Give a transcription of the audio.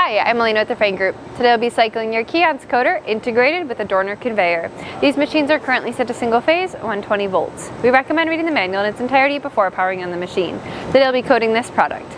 Hi, I'm Elena with the Frain Group. Today I'll be cycling your Keyence coder integrated with a Dorner conveyor. These machines are currently set to single phase, 120 volts. We recommend reading the manual in its entirety before powering on the machine. Today I'll be coding this product.